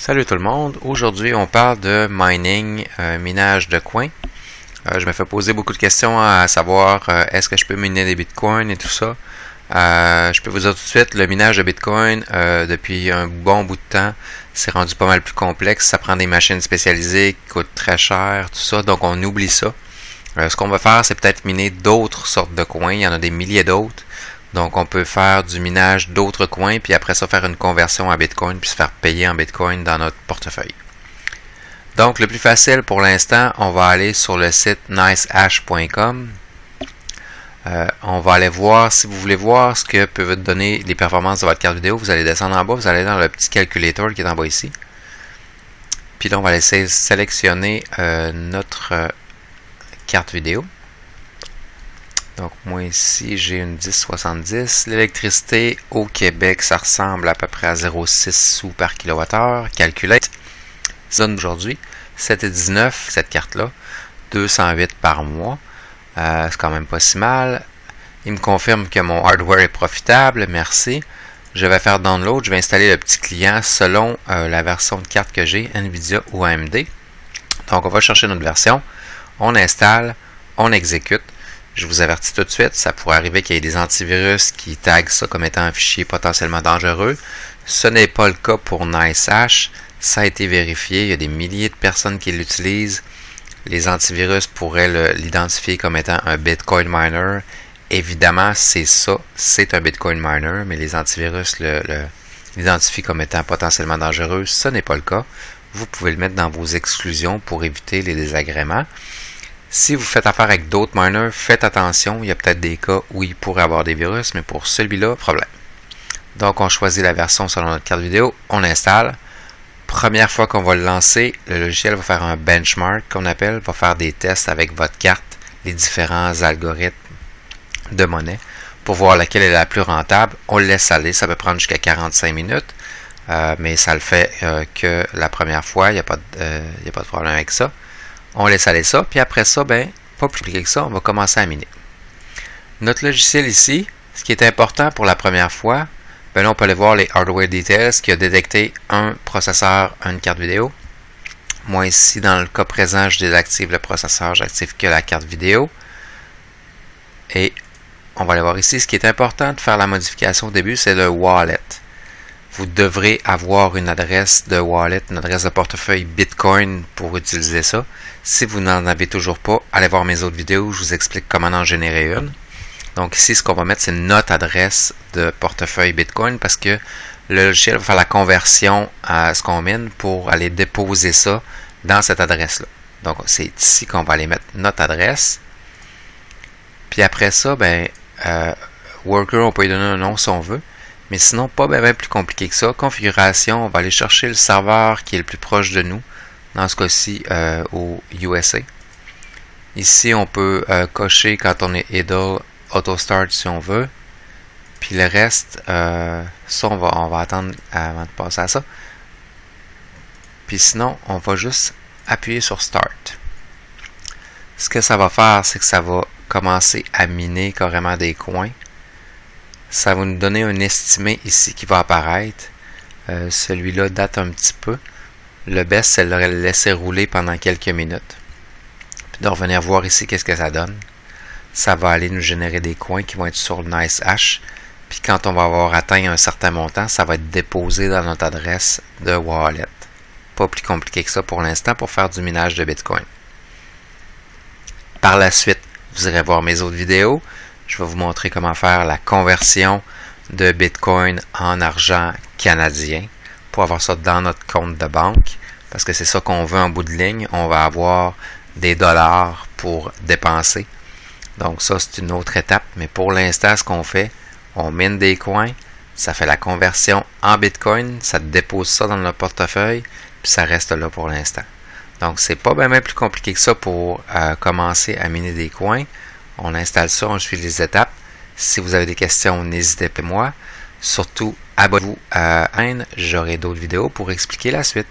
Salut tout le monde, aujourd'hui on parle de mining, minage de coins. Je me fais poser beaucoup de questions à savoir est-ce que je peux miner des bitcoins et tout ça. Je peux vous dire tout de suite, le minage de bitcoin depuis un bon bout de temps, c'est rendu pas mal plus complexe. Ça prend des machines spécialisées qui coûtent très cher, tout ça, donc on oublie ça. Ce qu'on va faire, c'est peut-être miner d'autres sortes de coins, il y en a des milliers d'autres. Donc, on peut faire du minage d'autres coins, puis après ça, faire une conversion à Bitcoin, puis se faire payer en Bitcoin dans notre portefeuille. Donc, le plus facile pour l'instant, on va aller sur le site nicehash.com. On va aller voir, si vous voulez voir ce que peuvent vous donner les performances de votre carte vidéo, vous allez descendre en bas, vous allez dans le petit calculator qui est en bas ici. Puis là, on va laisser sélectionner notre carte vidéo. Donc, moi ici, j'ai une 1070. L'électricité au Québec, ça ressemble à peu près à 0,6 sous par kilowattheure. Calculé. Zone d'aujourd'hui, 7,19, cette carte-là. 208 par mois. C'est quand même pas si mal. Il me confirme que mon hardware est profitable. Merci. Je vais faire download. Je vais installer le petit client selon la version de carte que j'ai, NVIDIA ou AMD. Donc, on va chercher notre version. On installe. On exécute. Je vous avertis tout de suite, ça pourrait arriver qu'il y ait des antivirus qui taguent ça comme étant un fichier potentiellement dangereux. Ce n'est pas le cas pour NiceHash. Ça a été vérifié. Il y a des milliers de personnes qui l'utilisent. Les antivirus pourraient l'identifier comme étant un Bitcoin miner. Évidemment, c'est ça. C'est un Bitcoin miner, mais les antivirus l'identifient comme étant potentiellement dangereux. Ce n'est pas le cas. Vous pouvez le mettre dans vos exclusions pour éviter les désagréments. Si vous faites affaire avec d'autres miners, faites attention. Il y a peut-être des cas où il pourrait avoir des virus, mais pour celui-là, problème. Donc, on choisit la version selon notre carte vidéo. On installe. Première fois qu'on va le lancer, le logiciel va faire un benchmark qu'on appelle, va faire des tests avec votre carte, les différents algorithmes de monnaie pour voir laquelle est la plus rentable. On le laisse aller. Ça peut prendre jusqu'à 45 minutes, mais ça le fait que la première fois. Il n'y a pas de problème avec ça. On laisse aller ça, puis après ça, pas plus compliqué que ça, on va commencer à miner. Notre logiciel ici, ce qui est important pour la première fois, là, on peut aller voir les hardware details qui a détecté un processeur, une carte vidéo. Moi ici, dans le cas présent, je désactive le processeur, j'active que la carte vidéo. Et on va aller voir ici, ce qui est important de faire la modification au début, c'est le wallet. Vous devrez avoir une adresse de wallet, une adresse de portefeuille Bitcoin pour utiliser ça. Si vous n'en avez toujours pas, allez voir mes autres vidéos, je vous explique comment en générer une. Donc ici, ce qu'on va mettre, c'est notre adresse de portefeuille Bitcoin parce que le logiciel va faire la conversion à ce qu'on mine pour aller déposer ça dans cette adresse-là. Donc c'est ici qu'on va aller mettre notre adresse. Puis après ça, worker, on peut lui donner un nom si on veut. Mais sinon, pas bien plus compliqué que ça. Configuration, on va aller chercher le serveur qui est le plus proche de nous. Dans ce cas-ci, au USA. Ici, on peut cocher quand on est idle, auto start si on veut. Puis le reste, ça, on va attendre avant de passer à ça. Puis sinon, on va juste appuyer sur start. Ce que ça va faire, c'est que ça va commencer à miner carrément des coins. Ça va nous donner un estimé ici qui va apparaître. Celui-là date un petit peu. Le best, c'est de le laisser rouler pendant quelques minutes. Puis de revenir voir ici qu'est-ce que ça donne. Ça va aller nous générer des coins qui vont être sur le NiceHash. Puis quand on va avoir atteint un certain montant, ça va être déposé dans notre adresse de wallet. Pas plus compliqué que ça pour l'instant pour faire du minage de Bitcoin. Par la suite, vous irez voir mes autres vidéos. Je vais vous montrer comment faire la conversion de Bitcoin en argent canadien pour avoir ça dans notre compte de banque. Parce que c'est ça qu'on veut en bout de ligne. On va avoir des dollars pour dépenser. Donc ça, c'est une autre étape. Mais pour l'instant, ce qu'on fait, on mine des coins. Ça fait la conversion en Bitcoin. Ça dépose ça dans notre portefeuille. Puis ça reste là pour l'instant. Donc, c'est pas bien plus compliqué que ça pour commencer à miner des coins. On installe ça, on suit les étapes. Si vous avez des questions, n'hésitez pas moi. Surtout, abonnez-vous à la chaîne. J'aurai d'autres vidéos pour expliquer la suite.